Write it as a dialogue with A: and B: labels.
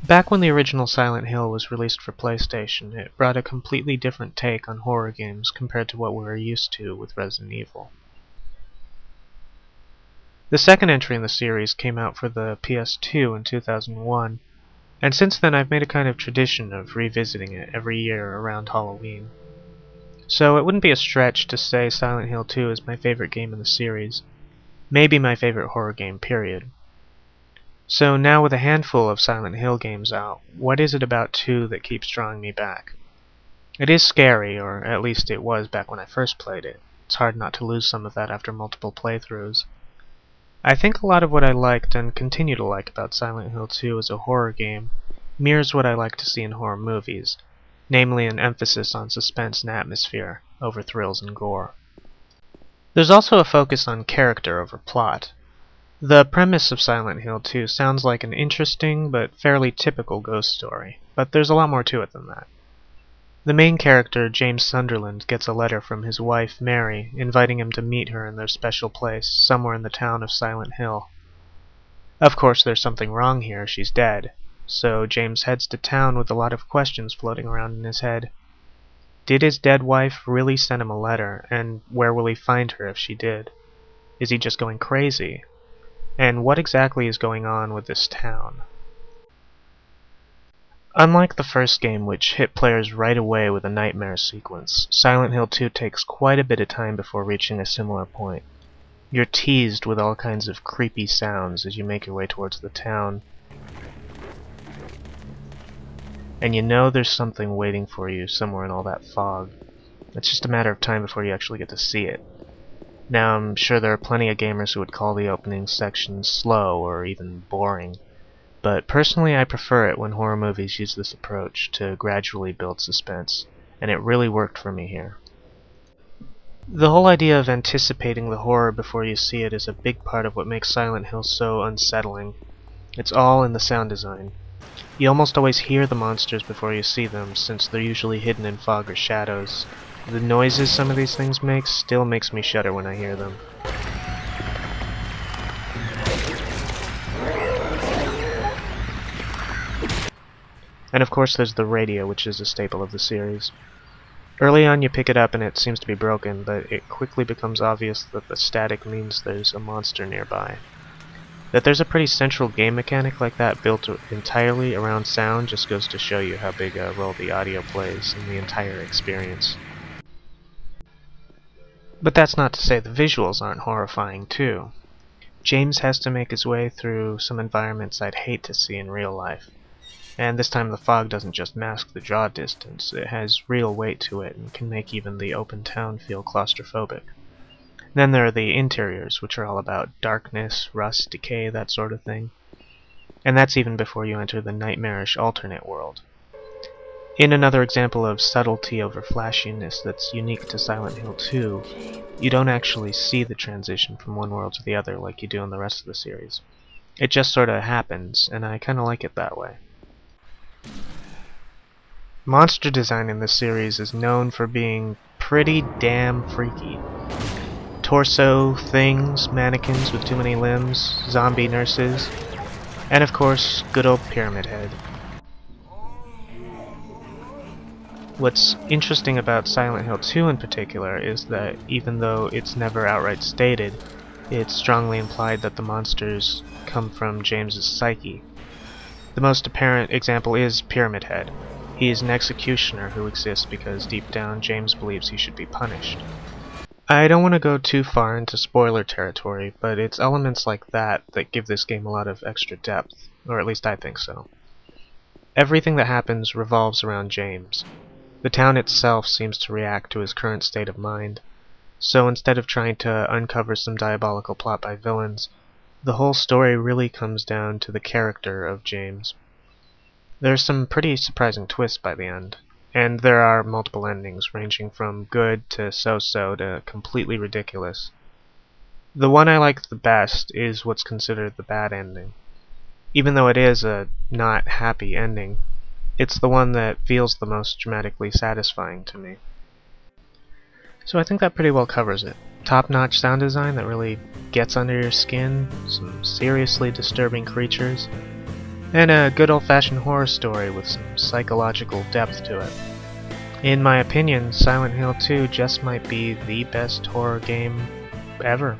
A: Back when the original Silent Hill was released for PlayStation, it brought a completely different take on horror games compared to what we were used to with Resident Evil. The second entry in the series came out for the PS2 in 2001, and since then I've made a kind of tradition of revisiting it every year around Halloween. So it wouldn't be a stretch to say Silent Hill 2 is my favorite game in the series, maybe my favorite horror game, period. So now with a handful of Silent Hill games out, what is it about 2 that keeps drawing me back? It is scary, or at least it was back when I first played it. It's hard not to lose some of that after multiple playthroughs. I think a lot of what I liked and continue to like about Silent Hill 2 as a horror game mirrors what I like to see in horror movies, namely an emphasis on suspense and atmosphere over thrills and gore. There's also a focus on character over plot. The premise of Silent Hill 2 sounds like an interesting but fairly typical ghost story, but there's a lot more to it than that. The main character, James Sunderland, gets a letter from his wife, Mary, inviting him to meet her in their special place somewhere in the town of Silent Hill. Of course, there's something wrong here, she's dead, so James heads to town with a lot of questions floating around in his head. Did his dead wife really send him a letter, and where will he find her if she did? Is he just going crazy? And what exactly is going on with this town? Unlike the first game, which hit players right away with a nightmare sequence, Silent Hill 2 takes quite a bit of time before reaching a similar point. You're teased with all kinds of creepy sounds as you make your way towards the town, and you know there's something waiting for you somewhere in all that fog. It's just a matter of time before you actually get to see it. Now, I'm sure there are plenty of gamers who would call the opening section slow or even boring, but personally I prefer it when horror movies use this approach to gradually build suspense, and it really worked for me here. The whole idea of anticipating the horror before you see it is a big part of what makes Silent Hill so unsettling. It's all in the sound design. You almost always hear the monsters before you see them, since they're usually hidden in fog or shadows. The noises some of these things make still makes me shudder when I hear them. And of course there's the radio, which is a staple of the series. Early on you pick it up and it seems to be broken, but it quickly becomes obvious that the static means there's a monster nearby. That there's a pretty central game mechanic like that built entirely around sound just goes to show you how big a role the audio plays in the entire experience. But that's not to say the visuals aren't horrifying too. James has to make his way through some environments I'd hate to see in real life. And this time the fog doesn't just mask the draw distance, it has real weight to it and can make even the open town feel claustrophobic. Then there are the interiors, which are all about darkness, rust, decay, that sort of thing. And that's even before you enter the nightmarish alternate world. In another example of subtlety over flashiness that's unique to Silent Hill 2, you don't actually see the transition from one world to the other like you do in the rest of the series. It just sorta happens, and I kinda like it that way. Monster design in this series is known for being pretty damn freaky. Torso things, mannequins with too many limbs, zombie nurses, and of course, good old Pyramid Head. What's interesting about Silent Hill 2 in particular is that even though it's never outright stated, it's strongly implied that the monsters come from James's psyche. The most apparent example is Pyramid Head. He is an executioner who exists because deep down James believes he should be punished. I don't want to go too far into spoiler territory, but it's elements like that that give this game a lot of extra depth, or at least I think so. Everything that happens revolves around James. The town itself seems to react to his current state of mind, so instead of trying to uncover some diabolical plot by villains, the whole story really comes down to the character of James. There's some pretty surprising twists by the end, and there are multiple endings ranging from good to so-so to completely ridiculous. The one I like the best is what's considered the bad ending. Even though it is a not happy ending, it's the one that feels the most dramatically satisfying to me. So I think that pretty well covers it. Top-notch sound design that really gets under your skin, some seriously disturbing creatures, and a good old-fashioned horror story with some psychological depth to it. In my opinion, Silent Hill 2 just might be the best horror game ever.